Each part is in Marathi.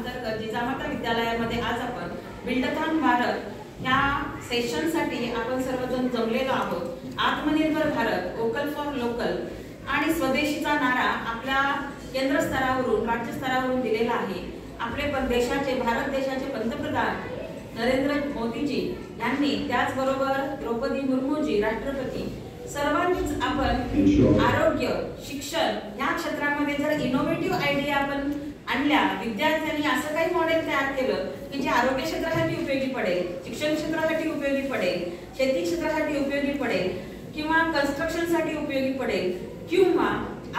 अंतर्गत जिजामाता विद्यालयामध्ये आज आपण बिल्डथॉन भारत या सेशनसाठी आपण सर्वजण जमलेलो आहोत। आत्मनिर्भर भारत, वोकल फॉर लोकल आणि स्वदेशीचा नारा आपल्या केंद्र स्तरावरून राज्य स्तरावरून दिलेला आहे। आपले भारत देशाचे पंतप्रधान नरेंद्र मोदीजी यांनी, त्याचबरोबर द्रौपदी मुर्मूजी राष्ट्रपती, सर्वांनीच आपण आरोग्य, शिक्षण या क्षेत्रामध्ये जर इनोव्हेटिव्ह आयडिया आपण आणल्या, विद्यार्थ्यांनी असं काही मॉडेल तयार केलं की जे आरोग्य क्षेत्रासाठी उपयोगी पडेल, शिक्षण क्षेत्रासाठी उपयोगी पडेल, शेती क्षेत्रासाठी उपयोगी पडेल किंवा कन्स्ट्रक्शनसाठी उपयोगी पडेल, किंवा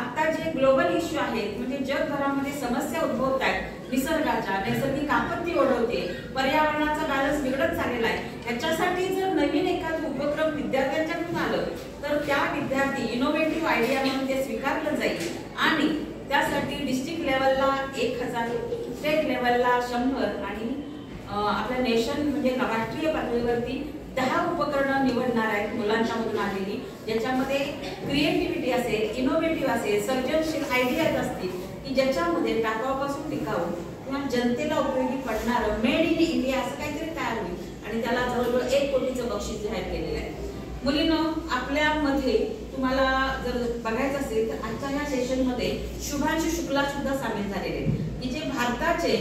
आता जे ग्लोबल इश्यू आहेत म्हणजे जगभरामध्ये समस्या उद्भवत आहेत, निसर्गाच्या, नैसर्गिक आपत्ती ओढवते, पर्यावरणाचा बॅलन्स बिघडत चाललेला आहे, याच्यासाठी जर नवीन एखादं उपक्रम विद्यार्थ्यांच्याकडून आलं तर त्या विद्यार्थी इनोव्हेटिव्ह आयडिया म्हणून ते स्वीकारलं जाईल आणि त्यासाठी डिस्ट्रिक्ट लेवलला 1000, स्टेट लेवलला 100 आणि आपल्या नेशन म्हणजे राष्ट्रीय पातळीवरती 10 उपकरणं निवडणार आहेत मुलांच्या मधून आलेली, ज्याच्यामध्ये क्रिएटिव्हिटी असेल, इनोव्हेटिव्ह असेल, सर्जनशील आयडियाज असतील की ज्याच्यामध्ये टाकाऊपासून टिकाऊ किंवा जनतेला उपयोगी पडणारं मेड इन इंडिया असं काहीतरी तयार होईल आणि त्याला जवळजवळ 1 कोटीचं बक्षीस जाहीर केलेलं आहे। मुलींनो, आपल्यामध्ये तुम्हाला जर बघायचं असेल तर आजच्या या सेशन मध्ये शुभांशु शुक्ला सुद्धा सामील झालेले आहेत की जे भारताचे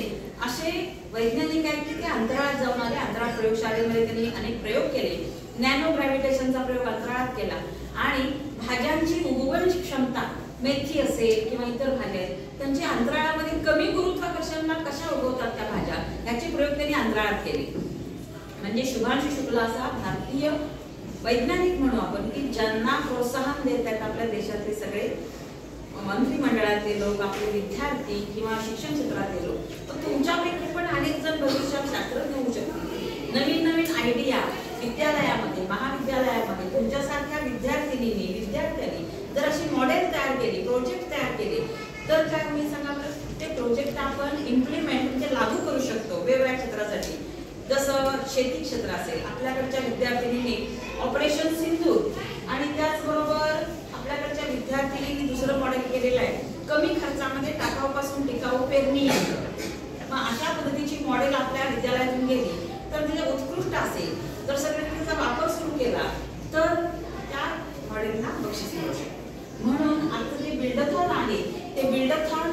असे वैज्ञानिक आहेत की ते अंतराळात जाऊन आले, अंतराळ प्रयोगशाळेमध्ये त्यांनी अनेक प्रयोग केले, नॅनो ग्रॅव्हिटेशनचा प्रयोग अंतराळात केला आणि भाज्यांची उगवण क्षमता, मेथी असेल किंवा इतर भाज्या त्यांची अंतराळामध्ये कमी गुरुत्वाकर्षणाला कशा उगवतात त्या भाज्या, याचे प्रयोग त्यांनी अंतराळात केले। म्हणजे शुभांशु शुक्ला असा भारतीय वैज्ञानिक म्हणू आपण की ज्यांना प्रोत्साहन देत आहेत आपल्या देशातले सगळे मंत्रिमंडळातले लोक, आपले विद्यार्थी किंवा शिक्षण क्षेत्रातले लोक, तर तुमच्यापैकी पण अनेक जण भविष्यात शास्त्रज्ञ होऊ शकतील। नवीन नवीन आयडिया विद्यालयामध्ये, महाविद्यालयामध्ये तुमच्यासारख्या विद्यार्थ्यांनी जर अशी मॉडेल तयार केली, प्रोजेक्ट तयार केले तर काय मी सांगा ते प्रोजेक्ट आपण इम्प्लिमेंट म्हणजे लागू करू शकतो वेगवेगळ्या क्षेत्रासाठी। जसं शेती क्षेत्र असेल, आपल्याकडच्या विद्यार्थिनींनी ऑपरेशन सिंधूर आणि त्याचबरोबर आपल्याकडच्या विद्यार्थिनींनी दुसरं मॉडेल केलेलं आहे कमी खर्चामध्ये टाकाऊपासून टिकाऊ पेरणी यंत्र। मग अशा पद्धतीची मॉडेल आपल्या विद्यालयातून गेली तर तिथे उत्कृष्ट असेल, जर सगळ्यांनी त्याचा वापर सुरू केला तर त्या मॉडेलला बक्षीस मिळू शकते। म्हणून आता जे बिल्डथॉन आहे ते बिल्डथॉन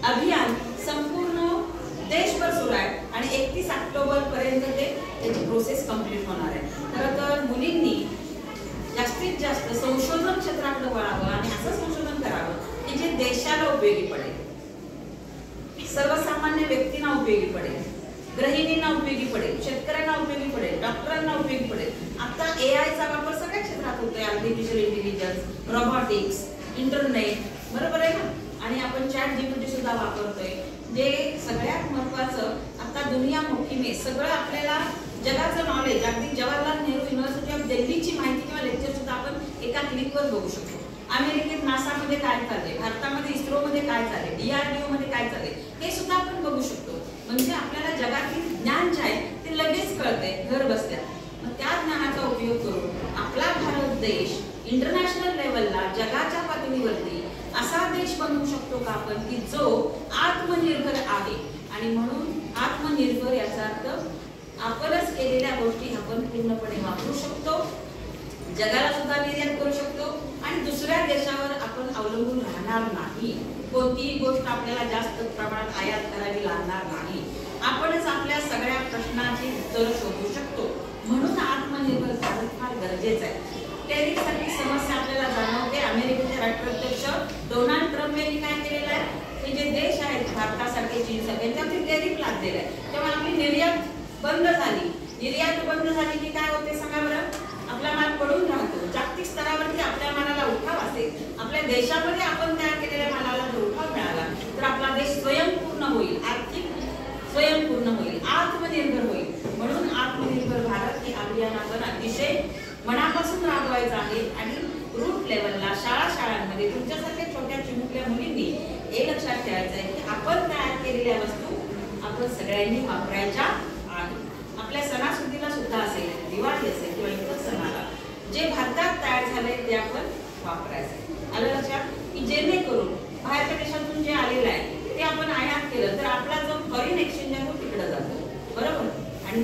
अभियान संपूर्ण देशभर सुरू आहे आणि 31 ऑक्टोबर पर्यंत त्याची प्रोसेस कंप्लीट होणार आहे। खरं तर मुलींनी जास्तीत जास्त संशोधन क्षेत्राकडे वळावं आणि असं संशोधन करावं की जे देशाला उपयोगी पडेल, सर्वसामान्य व्यक्तींना उपयोगी पडेल, गृहिणींना उपयोगी पडेल, शेतकऱ्यांना उपयोगी पडेल, डॉक्टरांना उपयोगी पडेल। आता एआयचा वापर सगळ्या क्षेत्रात होतोय, आर्टिफिशियल इंटेलिजन्स, रोबोटिक्स, इंटरनेट, बरोबर आहे ना, आणि आपण चॅट जीपीटी सुद्धा वापरतोय। जे सगळ्यात महत्त्वाचं आता दुनिया मोठीने सगळं आपल्याला जगाचं नॉलेज, अगदी जवाहरलाल नेहरू युनिव्हर्सिटी ऑफ दिल्लीची माहिती किंवा लेक्चर सुद्धा आपण एका क्लिकवर बघू शकतो। अमेरिकेत नासामध्ये काय चाललंय, भारतामध्ये इस्रोमध्ये काय चाललंय, DRDO मध्ये काय चाललंय हे सुद्धा आपण बघू शकतो। म्हणजे आपल्याला जगातील ज्ञान जे आहे ते लगेच कळतंय घर बसल्या। मग त्या ज्ञानाचा उपयोग करून आपला भारत देश इंटरनॅशनल लेवलला, जगाच्या पातळीवरती असा देश बनवू शकतो का आपण की जो आत्मनिर्भर आहे। आणि म्हणून आत्मनिर्भर याचा अर्थ आपणच केलेल्या गोष्टी आपण पूर्णपणे वापरू शकतो, जगाला सुद्धा निर्यात करू शकतो आणि दुसऱ्या देशावर आपण अवलंबून राहणार नाही। कोणतीही गोष्ट आपल्याला जास्त प्रमाणात आयात करावी लागणार नाही, आपणच आपल्या सगळ्या प्रश्नांची उत्तरं शोधू शकतो। म्हणून आत्मनिर्भर भारत फार गरजेचं आहे। टेरिफसाठी समस्या आपल्याला जाणवते। अमेरिकेचे राष्ट्राध्यक्ष डोनाल्ड ट्रम्प यांनी काय केलेलं आहे की जे देश आहेत भारतासारखे, चीनसारखे त्यांच्यावरती टेरिफ लादलेलं आहे, तेव्हा आपली निर्यात बंद झाली। निर्यात बंद झाली की काय होते सांगा बरं, आपला माल पडून राहतो। जागतिक स्तरावरती आपल्या मालाला उठाव असेल, आपल्या देशामध्ये आपण तयार केलेल्या मालाला जर उठाव मिळाला तर आपला देश स्वयंपूर्ण होईल, आर्थिक स्वयंपूर्ण होईल, आत्मनिर्भर होईल। म्हणून आत्मनिर्भर भारत हे अभियान आपण अतिशय मनापासून राबवायचं आहे आणि रूट लेवलला शाळांमध्ये तुमच्यासारख्या छोट्या चिमुकल्या मुलींनी हे लक्षात ठेवायचं आहे की आपण तयार केलेल्या वस्तू आपण सगळ्यांनी वापरायच्या आहेत। आपल्या सणासुदीला सुद्धा असेल, दिवाळी असेल किंवा इतर सणाला जे भारतात तयार झाले ते आपण वापरायचं। आलं लक्षात की जेणेकरून बाहेरच्या देशातून जे आलेलं आहे ते आपण आयात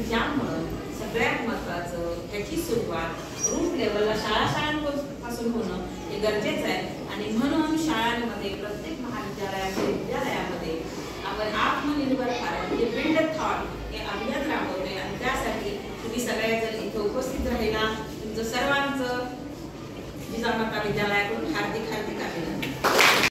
त्यामुळं सगळ्यात महत्त्वाचं ह्याची सुरुवात रूट लेवलला शाळांपासून होणं हे गरजेचं आहे आणि म्हणून शाळांमध्ये प्रत्येक महाविद्यालयामध्ये विद्यालयामध्ये आपण आत्मनिर्भर भारत हे बिल्ड थॉट हे अभियान राबवतोय आणि त्यासाठी तुम्ही सगळेजण इथे उपस्थित राहिला तुमचं सर्वांचं जिजामाता विद्यालयाकडून हार्दिक